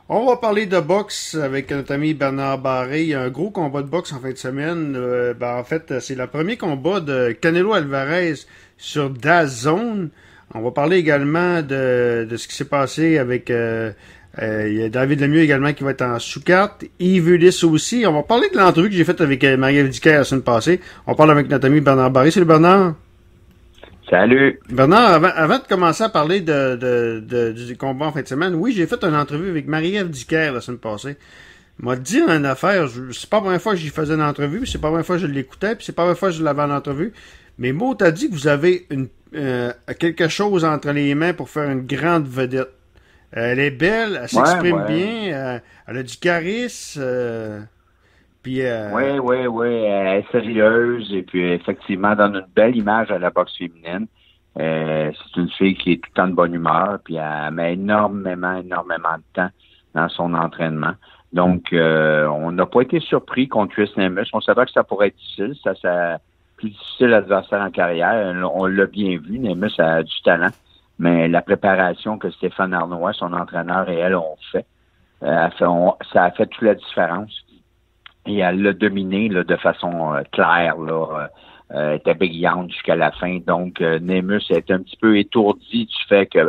On va parler de boxe avec notre ami Bernard Barré. Il y a un gros combat de boxe en fin de semaine. En fait, c'est le premier combat de Canelo Alvarez sur DAZN. On va parler également de ce qui s'est passé avec il y a David Lemieux également qui va être en sous-carte. Yves Ulysse aussi. On va parler de l'entrevue que j'ai faite avec Marie-Ève Dicker la semaine passée. On parle avec notre ami Bernard Barré. Salut Bernard. Salut. Bernard, avant de commencer à parler du combat en fin de semaine, oui, j'ai fait une entrevue avec Marie-Ève Dicker la semaine passée. M'a dit une affaire, c'est pas la première fois que j'y faisais une entrevue, puis c'est pas la première fois que je l'écoutais, puis c'est pas la première fois que je l'avais en entrevue. Mais Maud t'a dit que vous avez quelque chose entre les mains pour faire une grande vedette. Elle est belle, elle s'exprime bien, elle a du charisme, puis Oui, elle est sérieuse et puis effectivement donne une belle image à la boxe féminine. C'est une fille qui est tout le temps de bonne humeur, puis elle met énormément de temps dans son entraînement. Donc, on n'a pas été surpris contre Chris Nemus. On savait que ça pourrait être difficile. C'est plus difficile adversaire en carrière. On l'a bien vu. Nemus a du talent. Mais la préparation que Stéphane Arnois, son entraîneur, et elle ont fait, ça a fait toute la différence. Et elle l'a dominé là, de façon claire, là, était brillante jusqu'à la fin. Donc, Nemus est un petit peu étourdi du fait que,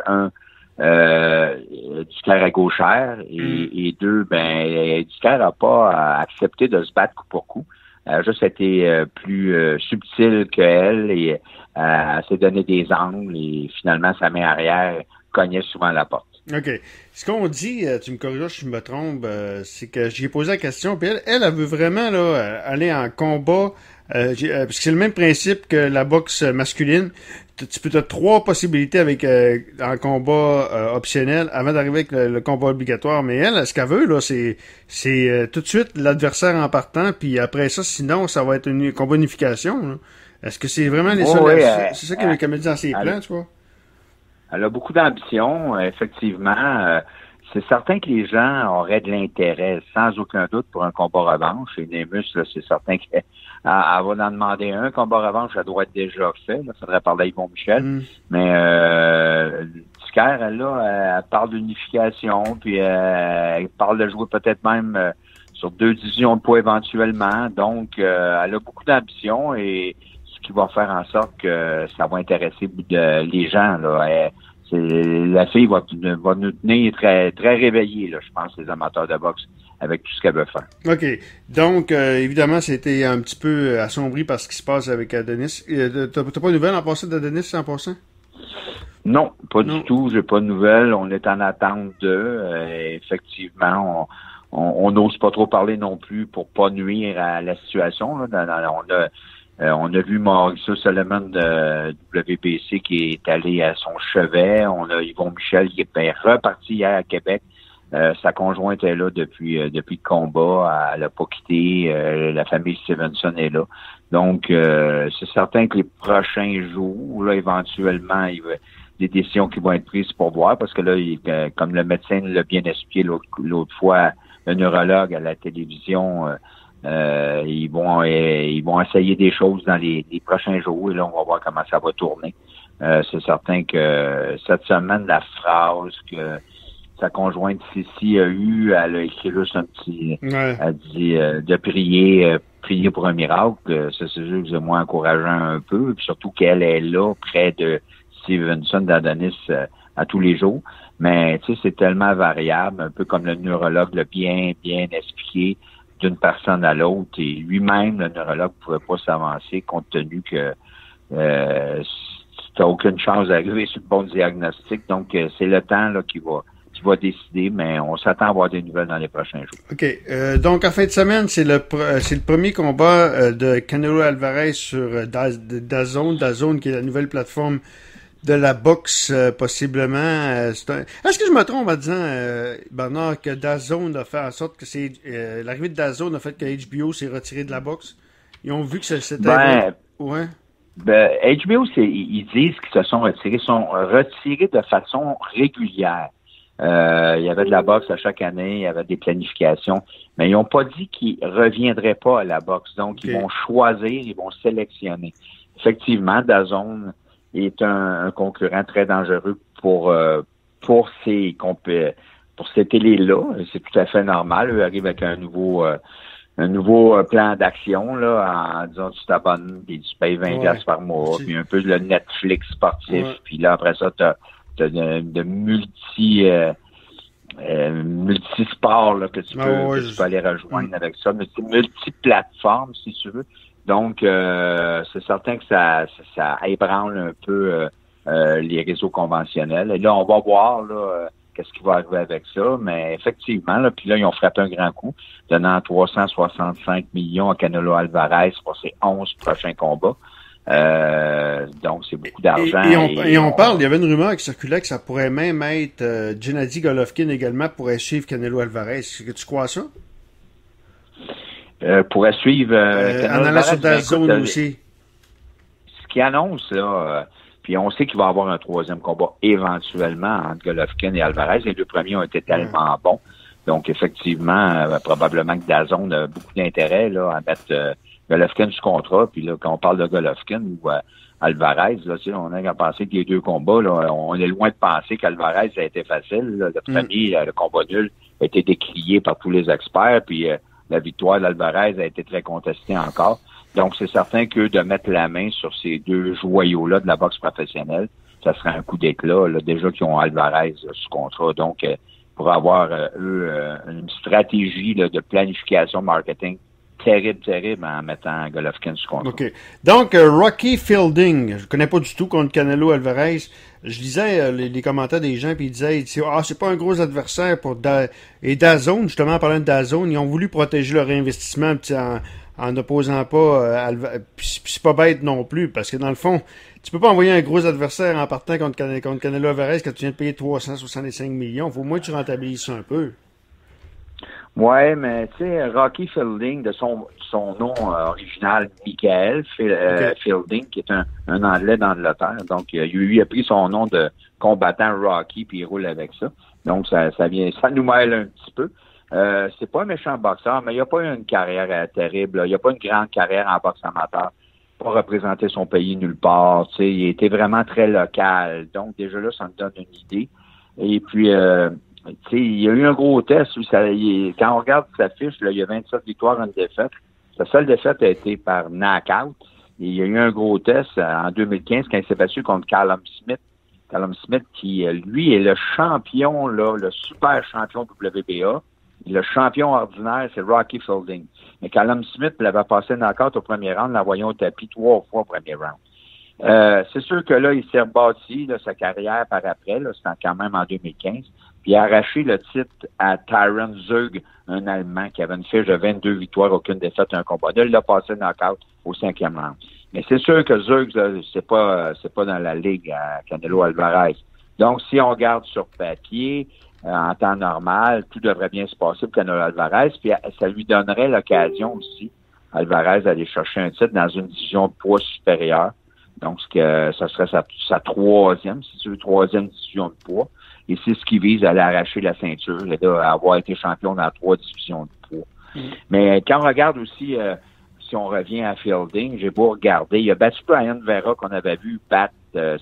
Dicker est gauchère et deux, Dicker n'a pas accepté de se battre coup pour coup. Elle a juste été plus subtile qu'elle et elle s'est donné des angles et finalement sa main arrière cognait souvent la porte. OK. Ce qu'on dit, tu me corriges si je me trompe, c'est que j'ai posé la question, puis elle veut vraiment là aller en combat, parce que c'est le même principe que la boxe masculine. Tu peux avoir trois possibilités avec en combat optionnel avant d'arriver avec le combat obligatoire. Mais elle, ce qu'elle veut, là, c'est tout de suite l'adversaire en partant, puis après ça, sinon, ça va être une combat unification. Là. Est-ce que c'est vraiment c'est ça qu'elle me dit dans ses plans, tu vois? Elle a beaucoup d'ambition, effectivement. C'est certain que les gens auraient de l'intérêt, sans aucun doute, pour un combat revanche. Et Nemus, là, c'est certain qu'elle va en demander un. Combat revanche, ça doit être déjà fait. Il faudrait parler à Yvon Michel. Mais Dicker, elle parle d'unification, puis elle parle de jouer peut-être même sur 2 divisions de poids éventuellement. Donc, elle a beaucoup d'ambition et qui va faire en sorte que ça va intéresser les gens. Là. La fille va nous tenir très, très réveillés, là, je pense, les amateurs de boxe, avec tout ce qu'elle veut faire. OK. Donc, évidemment, c'était un petit peu assombri par ce qui se passe avec Adonis. T'as pas de nouvelles en passant d'Adonis 100%? Non, pas du tout. J'ai pas de nouvelles. On est en attente effectivement, on n'ose pas trop parler non plus pour pas nuire à la situation. Là. On a vu Mauricio Solomon de WBC qui est allé à son chevet. On a Yvon Michel qui est reparti hier à Québec. Sa conjointe est là depuis le combat. Elle n'a pas quitté. La famille Stevenson est là. Donc, c'est certain que les prochains jours, là, éventuellement, il y a des décisions qui vont être prises pour voir parce que là, comme le médecin l'a bien expliqué l'autre fois, le neurologue à la télévision, ils vont essayer des choses dans les prochains jours et là, on va voir comment ça va tourner. C'est certain que cette semaine, la phrase que sa conjointe Sissi a eue, elle a écrit juste un petit... Ouais. Elle dit de prier pour un miracle. Ça, c'est juste moins encourageant un peu. Puis surtout qu'elle est là, près de Stevenson d'Adonis à tous les jours. Mais tu sais, c'est tellement variable, un peu comme le neurologue l'a bien expliqué, d'une personne à l'autre, et lui-même, le neurologue, ne pouvait pas s'avancer compte tenu que tu n'as aucune chance d'arriver sur le bon diagnostic. Donc, c'est le temps là qui va décider, mais on s'attend à avoir des nouvelles dans les prochains jours. OK. Donc, en fin de semaine, c'est le premier combat de Canelo Alvarez sur DAZN, qui est la nouvelle plateforme de la boxe, possiblement. Est-ce que je me trompe en disant, Bernard, que DAZN a fait en sorte que c'est l'arrivée de DAZN a fait que HBO s'est retiré de la boxe? Ils ont vu que c'était... Ouais. HBO, ils disent qu'ils se sont retirés de façon régulière. Il y avait de la boxe à chaque année, il y avait des planifications, mais ils n'ont pas dit qu'ils reviendraient pas à la boxe. Donc, Ils vont choisir, ils vont sélectionner. Effectivement, DAZN est un concurrent très dangereux pour ses pour cette télé-là. C'est tout à fait normal. Eux arrivent avec un nouveau plan d'action là, en disant tu t'abonnes, puis tu payes 20$ par mois, puis un peu le Netflix sportif, puis là après ça t'as de multisports là, que tu peux aller rejoindre avec ça, mais c'est multiplateforme si tu veux. Donc c'est certain que ça ébranle un peu les réseaux conventionnels. Et là on va voir là qu'est-ce qui va arriver avec ça, mais effectivement, là, puis là, ils ont frappé un grand coup, donnant 365 millions à Canelo Alvarez pour ses 11 prochains combats. Donc, c'est beaucoup d'argent. Et on parle, il y avait une rumeur qui circulait que ça pourrait même être Gennady Golovkin également pourrait suivre Canelo Alvarez. Est-ce que tu crois ça? Pourrait suivre Canelo Alvarez. En allant sur DAZN aussi. Ce qui annonce, là... Puis on sait qu'il va y avoir un troisième combat éventuellement entre Golovkin et Alvarez. Les deux premiers ont été tellement bons. Donc probablement que DAZN a beaucoup d'intérêt là à mettre Golovkin sous contrat. Puis là, quand on parle de Golovkin ou Alvarez, là, on a qu'à penser que les deux combats, là, on est loin de penser qu'Alvarez ça a été facile. Là. Le premier, le combat nul, a été décrié par tous les experts. Puis la victoire d'Alvarez a été très contestée encore. Donc, c'est certain que de mettre la main sur ces deux joyaux-là de la boxe professionnelle, ça serait un coup d'éclat, là, déjà qu'ils ont Alvarez sous contrat. Donc, pour avoir, une stratégie là, de planification marketing terrible en mettant Golovkin sous contrat. OK. Donc, Rocky Fielding, je connais pas du tout contre Canelo Alvarez. Je lisais les commentaires des gens, puis ils disaient, c'est pas un gros adversaire pour et DAZN, justement, en parlant de DAZN, ils ont voulu protéger leur investissement en n'opposant pas puis c'est pas bête non plus, parce que dans le fond, tu peux pas envoyer un gros adversaire en partant contre Canelo Alvarez quand tu viens de payer 365 millions. Faut au moins que tu rentabilises ça un peu. Ouais, mais tu sais, Rocky Fielding, de son nom original, Michael Fielding, qui est un Anglais d'Angleterre. Donc, lui a pris son nom de combattant Rocky, puis il roule avec ça. Donc, ça nous mêle un petit peu. C'est pas un méchant boxeur, mais il a pas eu une carrière terrible. Il a pas une grande carrière en boxe amateur. Pas représenté son pays nulle part. Tu sais, il était vraiment très local. Donc, déjà là, ça me donne une idée. Et puis, tu sais, il y a eu un gros test. Quand on regarde sa fiche, là, il y a 27 victoires, une défaite. Sa seule défaite a été par knockout. Et il y a eu un gros test en 2015 quand il s'est battu contre Callum Smith. Callum Smith qui, lui, est le champion, là, le super champion WBA. Le champion ordinaire, c'est Rocky Fielding. Mais Callum Smith l'avait passé knockout au premier round, l'envoyant au tapis 3 fois au premier round. C'est sûr que là, il s'est rebâti là, sa carrière par après, là, c'était quand même en 2015. Puis il a arraché le titre à Tyron Zug, un Allemand qui avait une fiche de 22 victoires, aucune défaite, un combat. Là, il l'a passé knockout au 5e round. Mais c'est sûr que Zug, c'est pas dans la ligue à Canelo Alvarez. Donc, si on regarde sur papier, en temps normal, tout devrait bien se passer pour Canelo Alvarez, puis ça lui donnerait l'occasion aussi, Alvarez, d'aller chercher un titre dans une division de poids supérieure. Donc, ça serait sa troisième division de poids. Et c'est ce qui vise à aller arracher la ceinture, à avoir été champion dans 3 divisions de poids. Mais quand on regarde aussi, si on revient à Fielding, j'ai beau regarder, il a battu Brian Vera qu'on avait vu battre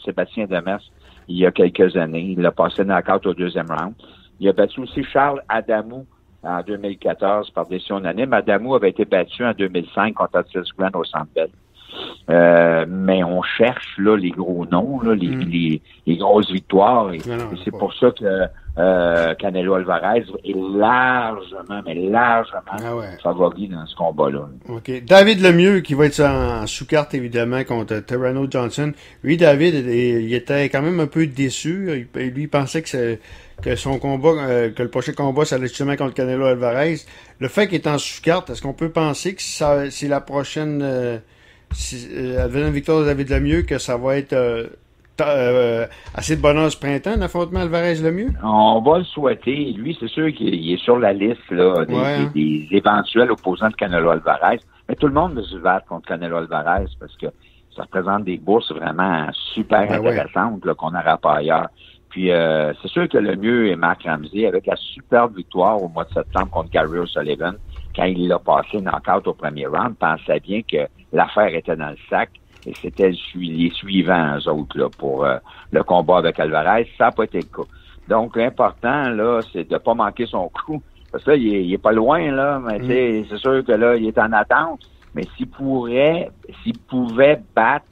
Sébastien Demers il y a quelques années. Il a passé knockout au 2e round. Il a battu aussi Charles Adamou en 2014 par décision unanime. Adamou avait été battu en 2005 contre Otis Grant au Centre Bell. Mais on cherche là les gros noms, là, les grosses victoires. Et c'est pour ça que Canelo Alvarez est largement favori dans ce combat-là. OK. David Lemieux, qui va être en sous-carte, évidemment, contre Terrano Johnson. Lui, David, il était quand même un peu déçu. Lui, il pensait que son combat, que le prochain combat, ça allait justement contre Canelo Alvarez. Le fait qu'il est en sous-carte, est-ce qu'on peut penser que c'est la prochaine... avec une victoire de David Lemieux, que ça va être assez de bonheur ce printemps, l'affrontement Alvarez-Lemieux? On va le souhaiter. Lui, c'est sûr qu'il est sur la liste là, des éventuels opposants de Canelo Alvarez. Mais tout le monde veut se battre contre Canelo Alvarez parce que ça représente des bourses vraiment super intéressantes là, qu'on n'aura pas ailleurs. Puis c'est sûr que Lemieux et Mark Ramsey, avec la superbe victoire au mois de septembre contre Gary O'Sullivan, quand il l'a passé knockout au premier round, pensait bien que l'affaire était dans le sac et c'était les suivants, eux autres, là, pour le combat avec Alvarez. Ça n'a pas été le cas. Donc, l'important, là, c'est de pas manquer son coup. Parce que là, il est pas loin, là, mais c'est sûr que là, il est en attente. Mais s'il pouvait battre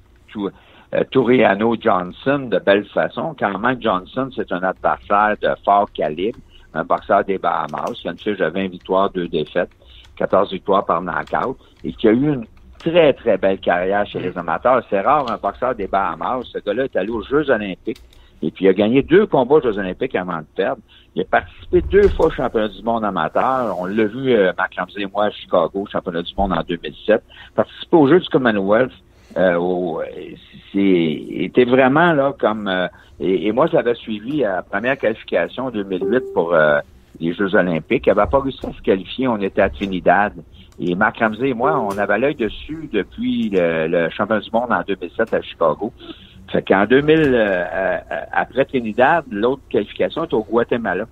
Toriano Johnson de belle façon, quand même, Johnson, c'est un adversaire de fort calibre, un boxeur des Bahamas, qui a une fiche de 20 victoires, 2 défaites, 14 victoires par knockout, et qui a eu une très, très belle carrière chez les amateurs. C'est rare, un boxeur des Bahamas. Ce gars-là est allé aux Jeux olympiques, et puis il a gagné 2 combats aux Jeux olympiques avant de perdre. Il a participé 2 fois au championnat du monde amateur. On l'a vu, Marc Ramsey et moi, à Chicago, championnat du monde en 2007. Participé aux Jeux du Commonwealth. Était vraiment là comme... et moi, je l'avais suivi à la première qualification en 2008 pour les Jeux olympiques. Il n'avait pas réussi à se qualifier. On était à Trinidad. Et Marc Ramsey et moi, on avait l'œil dessus depuis le championnat du monde en 2007 à Chicago. Fait qu'en 2000, après Trinidad, l'autre qualification est au Guatemala.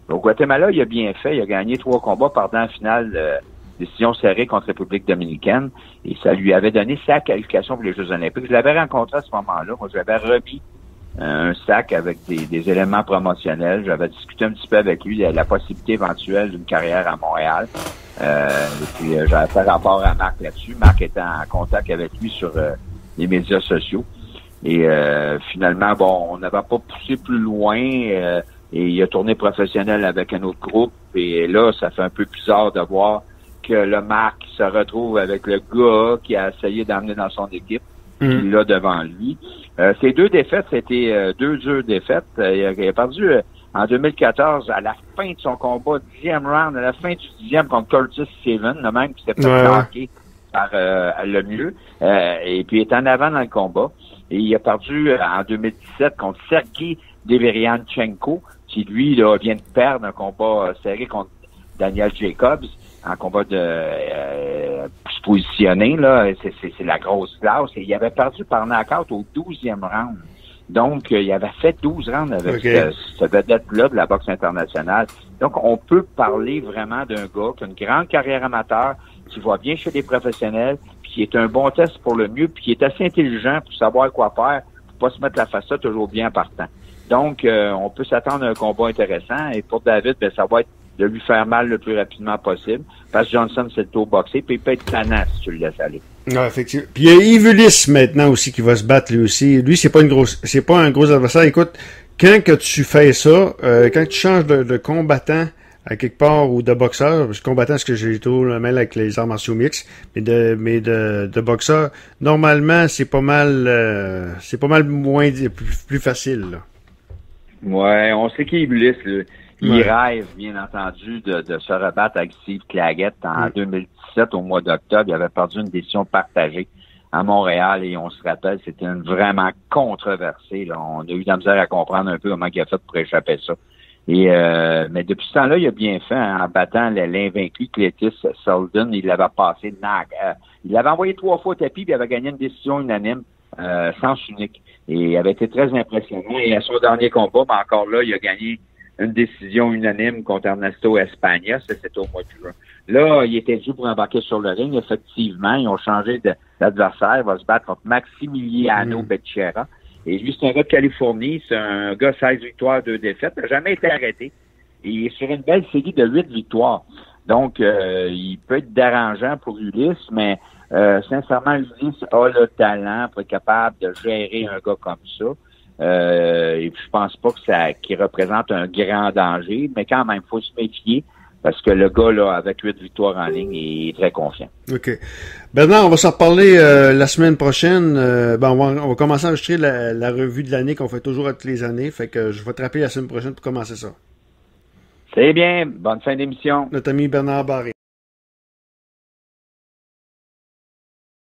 Au Guatemala, il a bien fait. Il a gagné 3 combats, perdant en finale décision serrée contre République dominicaine. Et ça lui avait donné sa qualification pour les Jeux olympiques. Je l'avais rencontré à ce moment-là. Moi, j'avais remis un sac avec des éléments promotionnels. J'avais discuté un petit peu avec lui de la possibilité éventuelle d'une carrière à Montréal. Et puis, j'avais fait rapport à Marc là-dessus. Marc était en contact avec lui sur les médias sociaux. Et finalement, bon, on n'avait pas poussé plus loin et il a tourné professionnel avec un autre groupe. Et là, ça fait un peu bizarre de voir que le Marc se retrouve avec le gars qui a essayé d'emmener dans son équipe, qui l'a devant lui. Ces 2 défaites, c'était 2 dures défaites. Il a perdu en 2014, à la fin de son combat, 10e round, à la fin du 10e contre Curtis Seven, le même qui s'est fait marquer par le mieux. Et puis, il est en avant dans le combat. Et il a perdu en 2017 contre Sergei Deveryanchenko, qui, lui, là, vient de perdre un combat serré contre Daniel Jacobs, en combat de se positionner, là. C'est la grosse classe. Et il avait perdu par knockout au 12e round. Donc, il avait fait 12 rounds avec ce vedette-là de la boxe internationale. Donc, on peut parler vraiment d'un gars qui a une grande carrière amateur, qui va bien chez les professionnels, puis qui est un bon test pour le mieux, puis qui est assez intelligent pour savoir quoi faire, pour pas se mettre la façade toujours bien partant. Donc, on peut s'attendre à un combat intéressant. Et pour David, ben, ça va être de lui faire mal le plus rapidement possible. Parce que Johnson, c'est le taux boxé, puis il peut être tannant si tu le laisses aller. Ouais, effectivement. Puis il y a Yves Ulysse maintenant aussi qui va se battre lui aussi. Lui, c'est pas un gros adversaire. Écoute, quand que tu fais ça, quand tu changes de combattant à quelque part ou de boxeur, parce que combattant, ce que j'ai tout le mal avec les arts martiaux mixtes, mais de boxeur, normalement, c'est pas mal moins plus facile, là. Ouais, on sait qui est Ulysse, là. Il rêve, bien entendu, de se rebattre avec Steve Claggett en 2017, au mois d'octobre. Il avait perdu une décision partagée à Montréal et on se rappelle, c'était vraiment controversé. Là. On a eu de la misère à comprendre un peu comment il a fait pour échapper à ça. Et mais depuis ce temps-là, il a bien fait en battant l'invaincu Cletus Selden. Il l'avait passé il l'avait envoyé 3 fois au tapis puis il avait gagné une décision unanime, sens unique. Et il avait été très impressionnant. Et à son dernier combat, mais encore là, il a gagné une décision unanime contre Ernesto Espagna, c'était au mois de juin. Là, il était dû pour embarquer sur le ring, effectivement. Ils ont changé d'adversaire. Il va se battre contre Maximiliano Becerra. Et lui, c'est un gars de Californie. C'est un gars 16 victoires, 2 défaites. Il n'a jamais été arrêté. Et il est sur une belle série de 8 victoires. Donc, il peut être dérangeant pour Ulysse, mais sincèrement, Ulysse a le talent pour être capable de gérer un gars comme ça. Et puis je pense pas qu'il représente un grand danger, mais quand même, il faut se méfier parce que le gars, là, avec 8 victoires en ligne, il est très confiant. OK. Bernard, on va s'en reparler la semaine prochaine. On va commencer à enregistrer la revue de l'année qu'on fait toujours toutes les années. Fait que je vais te rappeler la semaine prochaine pour commencer ça. C'est bien. Bonne fin d'émission. Notre ami Bernard Barré.